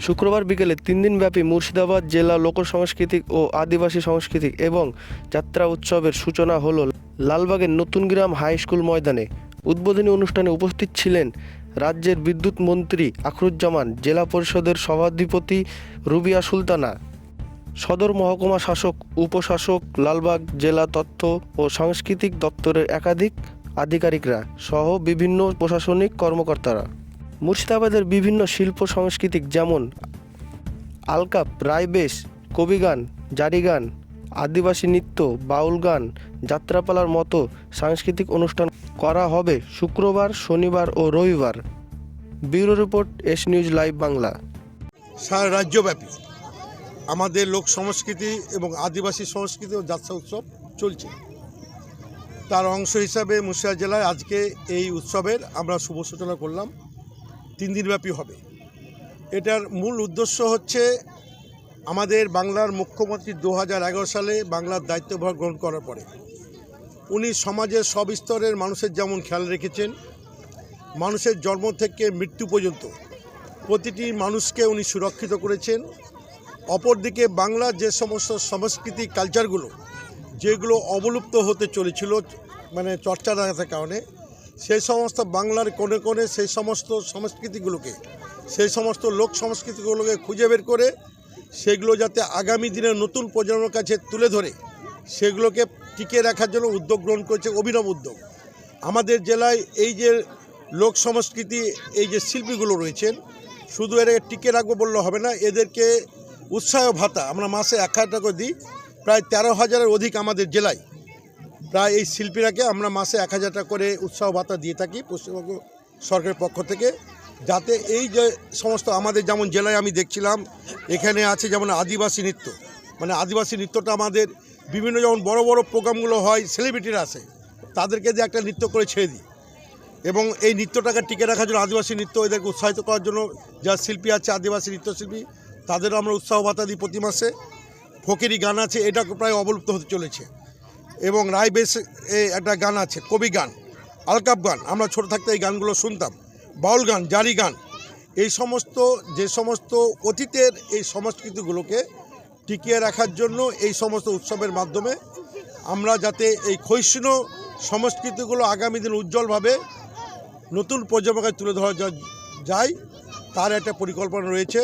শুক্রবার বিকেলে 3 দিনব্যাপী মুর্শিদাবাদ জেলা লোকসাংস্কৃতিক ও আদিবাসী সাংস্কৃতিক এবং যাত্রা উৎসবের সূচনা হলো লালবাগের নতুনগ্রাম হাই স্কুল ময়দানে। উদ্বোধনী অনুষ্ঠানে উপস্থিত ছিলেন রাজ্যের বিদ্যুৎ মন্ত্রী আখরুজ্জামান, জেলা পরিষদের সভাধিপতি রুবিয়া সুলতানা, সদর মহকুমা শাসক, উপশাসক, লালবাগ জেলা তথ্য ও সাংস্কৃতিক দপ্তরের একাধিক আধিকারিকরা সহ বিভিন্ন প্রশাসনিক কর্মকর্তারা। মুর্শিদাবাদের বিভিন্ন শিল্প সাংস্কৃতিক যেমন আলকাপ, রায়বেশ, কবিগান, জারিগান, আদিবাসী নৃত্য, বাউল গান, যাত্রাপালার মতো সাংস্কৃতিক অনুষ্ঠান করা হবে শুক্রবার, শনিবার ও রবিবার। Bureau report, S news live Bangla. সারা রাজ্যব্যাপী আমাদের লোক সংস্কৃতি এবং আদিবাসী সংস্কৃতি ও যাত্রা উৎসব চলছে। তার অংশ হিসাবে মুর্শিদাবাদ জেলায় আজকে এই উৎসবের আমরা শুভ সূচনা করলাম। 3 দিনব্যাপী হবে। এটার মূল উদ্দেশ্য হচ্ছে আমাদের বাংলার মুখ্যমন্ত্রী 2011 সালে বাংলার দায়িত্বভার গ্রহণ করার পরে উনি সমাজের সব স্তরের মানুষের যেমন খেয়াল রেখেছেন, মানুষের জন্ম থেকে মৃত্যু পর্যন্ত প্রতিটি মানুষকে উনি সুরক্ষিত করেছেন। অপরদিকে বাংলার যে সমস্ত সাংস্কৃতিক কালচারগুলো যেগুলো অবলুপ্ত হতে চলেছিল, মানে চর্চা না থাকার কারণে, সেই সমস্ত বাংলার কোণে কোণে সেই সমস্ত সংস্কৃতিগুলোকে, সেই সমস্ত লোক সংস্কৃতিগুলোকে খুঁজে বের করে সেগুলো যাতে আগামী দিনে নতুন প্রজন্মের কাছে তুলে ধরে সেগুলোকে টিকিয়ে রাখার জন্য উদ্যোগ গ্রহণ করেছে, অভিনব উদ্যোগ। আমাদের জেলায় এই যে লোক সংস্কৃতি, এই যে শিল্পীগুলো রয়েছেন, শুধু এটাকে টিকিয়ে রাখবো বললে হবে না, এদেরকে উৎসাহ ভাতা আমরা মাসে 1,000 টাকা দিই। প্রায় 13,000-এর অধিক আমাদের জেলায় প্রায় এই শিল্পীরাকে আমরা মাসে 1,000 টাকা করে উৎসাহ ভাতা দিয়ে থাকি পশ্চিমবঙ্গ সরকারের পক্ষ থেকে, যাতে এই যে সমস্ত আমাদের যেমন জেলায় আমি দেখছিলাম এখানে আছে যেমন আদিবাসী নৃত্য, মানে আদিবাসী নৃত্যটা আমাদের বিভিন্ন যেমন বড় বড় প্রোগ্রামগুলো হয়, সেলিব্রিটিরা আসে, তাদেরকে দিয়ে একটা নৃত্য করে ছেড়ে দিই। এবং এই নৃত্যটাকে টিকে রাখার জন্য আদিবাসী নৃত্য এদেরকে উৎসাহিত করার জন্য যারা শিল্পী আছে, আদিবাসী নৃত্যশিল্পী, তাদেরও আমরা উৎসাহ ভাতা দিই প্রতি মাসে। ফকিরি গান আছে, এটা প্রায় অবলুপ্ত হতে চলেছে। এবং রায়বেশ একটা গান আছে, কবি গান, আলকাপ গান, আমরা ছোটো থাকতে এই গানগুলো শুনতাম, বাউল গান, জারি গান, এই সমস্ত যে সমস্ত অতীতের এই সংস্কৃতিগুলোকে টিকিয়ে রাখার জন্য এই সমস্ত উৎসবের মাধ্যমে আমরা যাতে এই ক্ষয়িষ্ণু সংস্কৃতিগুলো আগামী দিন উজ্জ্বলভাবে নতুন প্রজন্মকে তুলে ধরা যায়, তার একটা পরিকল্পনা রয়েছে।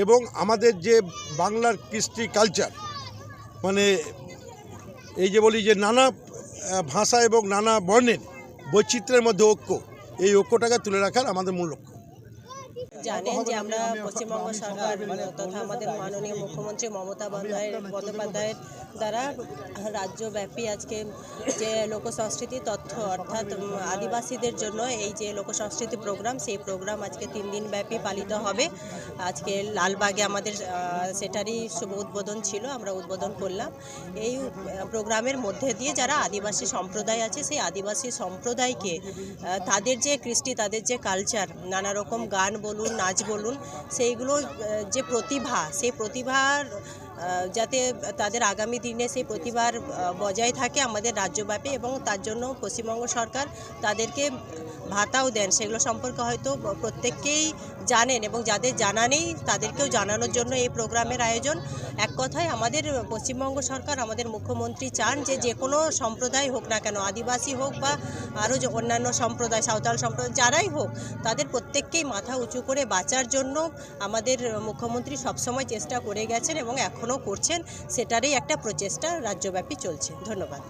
এবং আমাদের যে বাংলার কৃষ্টি কালচার, মানে এই যে বলি যে নানা ভাষা এবং নানা বর্ণের বৈচিত্র্যের মধ্যে ঐক্য, এই ঐক্যটাকে তুলে রাখার আমাদের মূল লক্ষ্য। জানেন যে আমরা পশ্চিমবঙ্গ সরকার তথা আমাদের মাননীয় মুখ্যমন্ত্রী মমতা বন্দ্যোপাধ্যায়ের দ্বারা রাজ্যব্যাপী আজকে যে লোকসংস্কৃতি তথ্য অর্থাৎ আদিবাসীদের জন্য এই যে লোকসংস্কৃতি প্রোগ্রাম, সেই প্রোগ্রাম আজকে 3 দিন ব্যাপী পালিত হবে। আজকে লালবাগে আমাদের সেটারই শুভ উদ্বোধন ছিল, আমরা উদ্বোধন করলাম। এই প্রোগ্রামের মধ্যে দিয়ে যারা আদিবাসী সম্প্রদায় আছে, সেই আদিবাসী সম্প্রদায়কে তাদের যে কৃষ্টি, তাদের যে কালচার, নানা রকম গান বলুন, নাচ বলুন, সেইগুলো যে প্রতিভা, সেই প্রতিভার যাতে তাদের আগামী দিনে সেই প্রতিভার বজায় থাকে আমাদের রাজ্যব্যাপী, এবং তার জন্য পশ্চিমবঙ্গ সরকার তাদেরকে ভাতাও দেন। সেগুলো সম্পর্কে হয়তো প্রত্যেককেই জানেন, এবং যাদের জানা নেই তাদেরকেও জানানোর জন্য এই প্রোগ্রামের আয়োজন। এক কথায় আমাদের পশ্চিমবঙ্গ সরকার, আমাদের মুখ্যমন্ত্রী চান যে যে কোনো সম্প্রদায় হোক না কেন, আদিবাসী হোক বা আরও যে অন্যান্য সম্প্রদায়, সাঁওতাল সম্প্রদায়, যারাই হোক, তাদের প্রত্যেককেই মাথা উঁচু করে বাঁচার জন্য আমাদের মুখ্যমন্ত্রী সবসময় চেষ্টা করে গেছেন এবং এখনও করছেন। সেটারই একটা প্রচেষ্টা রাজ্যব্যাপী চলছে। ধন্যবাদ।